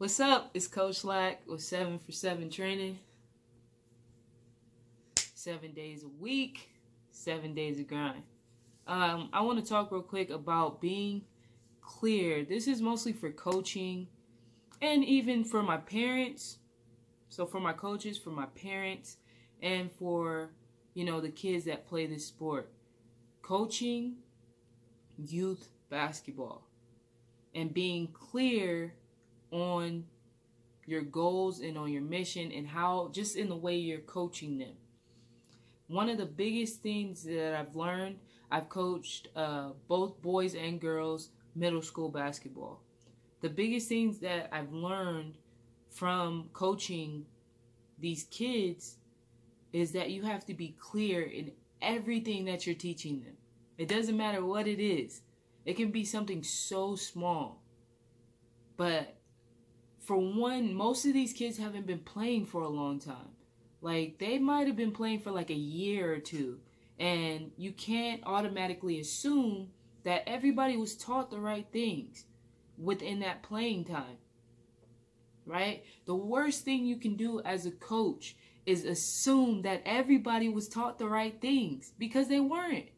What's up? It's Coach Slack with 7 for 7 training. 7 days a week, 7 days of grind. I want to talk real quick about being clear. This is mostly for coaching and even for my parents. So for my coaches, for my parents, and for, the kids that play this sport. Coaching youth basketball and being clear on your goals and on your mission and how, just in the way you're coaching them. One of the biggest things that I've learned, I've coached both boys and girls middle school basketball. The biggest things that I've learned from coaching these kids is that you have to be clear in everything that you're teaching them. It doesn't matter what it is. It can be something so small. But for one, most of these kids haven't been playing for a long time. Like, they might have been playing for like a year or two. And you can't automatically assume that everybody was taught the right things within that playing time. Right? The worst thing you can do as a coach is assume that everybody was taught the right things, because they weren't.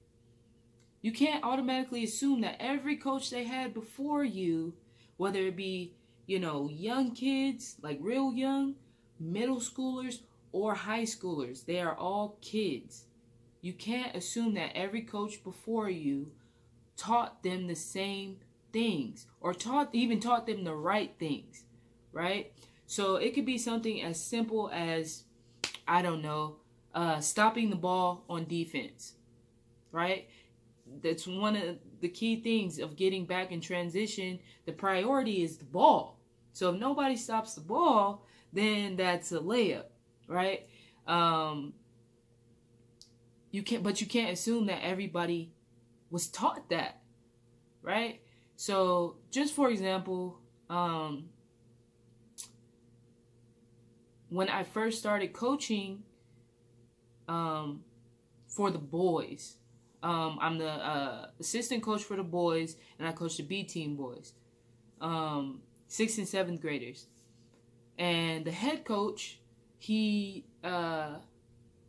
You can't automatically assume that every coach they had before you, whether it be, young kids, like real young, middle schoolers, or high schoolers, they are all kids. You can't assume that every coach before you taught them the same things, or taught them the right things, right? So it could be something as simple as, stopping the ball on defense, right? That's one of the key things of getting back in transition. The priority is the ball. So if nobody stops the ball, then that's a layup, right? You can't assume that everybody was taught that, right? So just for example, when I first started coaching for the boys, I'm the assistant coach for the boys, and I coach the B team boys, 6th and 7th graders. And the head coach, he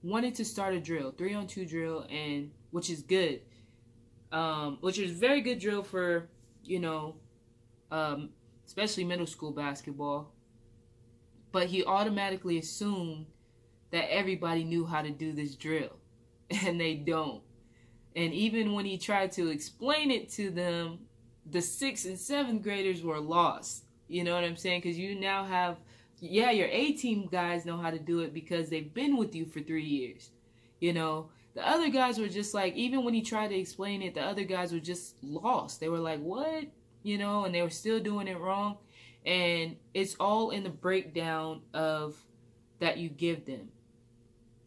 wanted to start a drill, 3-on-2 drill, and which is good, which is very good drill for especially middle school basketball. But he automatically assumed that everybody knew how to do this drill, and they don't. And even when he tried to explain it to them, the 6th and 7th graders were lost. You know what I'm saying? Because you now have, your A-team guys know how to do it because they've been with you for 3 years. The other guys were just like, even when he tried to explain it, the other guys were just lost. They were like, what? And they were still doing it wrong. And it's all in the breakdown of that you give them,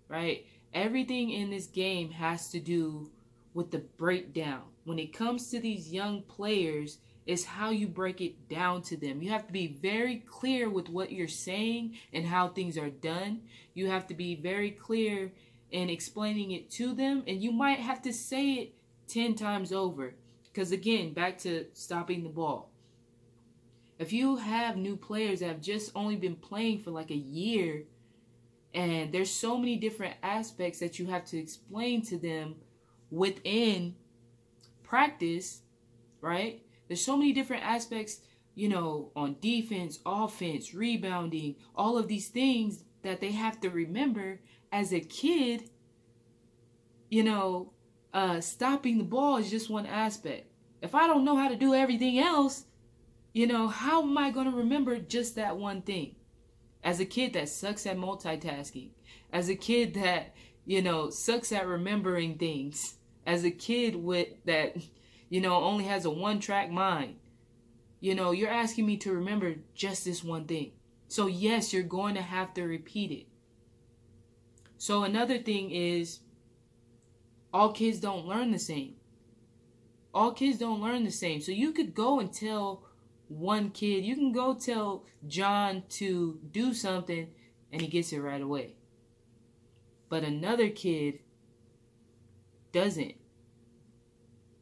right? Everything in this game has to do with the breakdown. When it comes to these young players, it's how you break it down to them. You have to be very clear with what you're saying and how things are done. You have to be very clear in explaining it to them, and you might have to say it 10 times over. Because again, back to stopping the ball. If you have new players that have just only been playing for like a year, and there's so many different aspects that you have to explain to them within practice, right? There's so many different aspects, on defense, offense, rebounding, all of these things that they have to remember. As a kid, stopping the ball is just one aspect. If I don't know how to do everything else, how am I going to remember just that one thing? As a kid that sucks at multitasking, as a kid that, sucks at remembering things, as a kid that only has a one-track mind, you're asking me to remember just this one thing. So yes, you're going to have to repeat it. So another thing is, all kids don't learn the same. All kids don't learn the same. So you could go and tell one kid, you can go tell John to do something and he gets it right away. But another kid doesn't.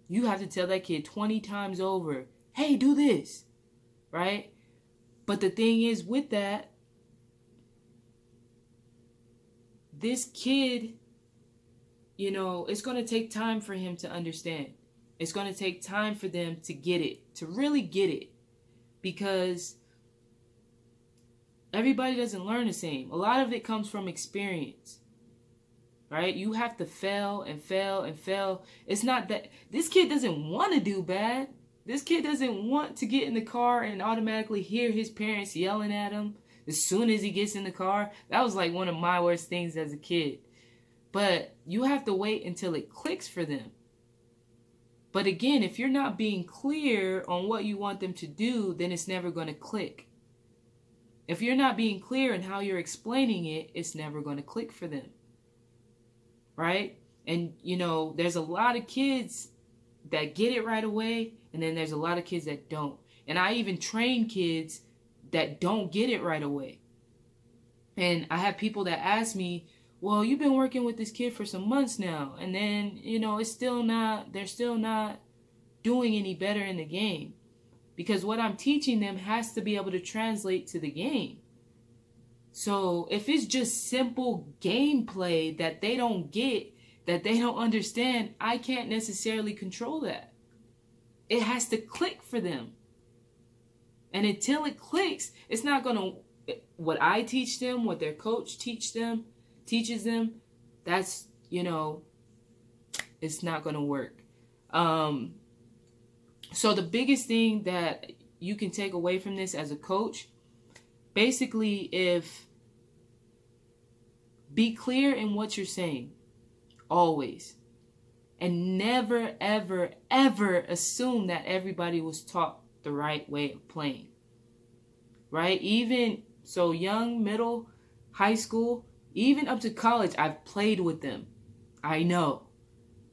You have to tell that kid 20 times over, hey, do this, right? But the thing is with that, this kid, it's going to take time for him to understand. It's going to take time for them to get it, to really get it. Because everybody doesn't learn the same. A lot of it comes from experience. Right? You have to fail and fail and fail. It's not that this kid doesn't want to do bad. This kid doesn't want to get in the car and automatically hear his parents yelling at him as soon as he gets in the car. That was like one of my worst things as a kid. But you have to wait until it clicks for them. But again, if you're not being clear on what you want them to do, then it's never going to click. If you're not being clear in how you're explaining it, it's never going to click for them. Right? And, there's a lot of kids that get it right away, and then there's a lot of kids that don't. And I even train kids that don't get it right away. And I have people that ask me, well, you've been working with this kid for some months now, and then, they're still not doing any better in the game. Because what I'm teaching them has to be able to translate to the game. So if it's just simple gameplay that they don't get, that they don't understand, I can't necessarily control that. It has to click for them. And until it clicks, it's not going to, what I teach them, what their coach teaches them, that's, it's not going to work. So the biggest thing that you can take away from this as a coach, basically, be clear in what you're saying, always. And never, ever, ever assume that everybody was taught the right way of playing. Right? Even so, young, middle, high school, even up to college, I've played with them. I know.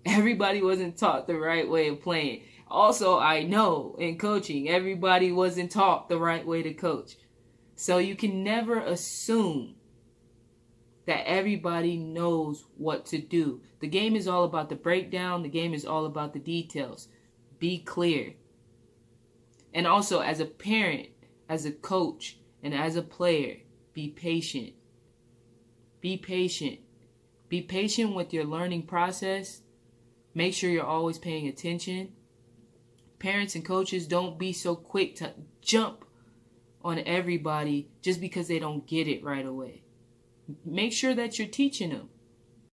Everybody wasn't taught the right way of playing. Also, I know in coaching, everybody wasn't taught the right way to coach. So you can never assume that everybody knows what to do. The game is all about the breakdown. The game is all about the details. Be clear. And also, as a parent, as a coach, and as a player, be patient. Be patient. Be patient with your learning process. Make sure you're always paying attention. Parents and coaches, don't be so quick to jump on everybody just because they don't get it right away. Make sure that you're teaching them.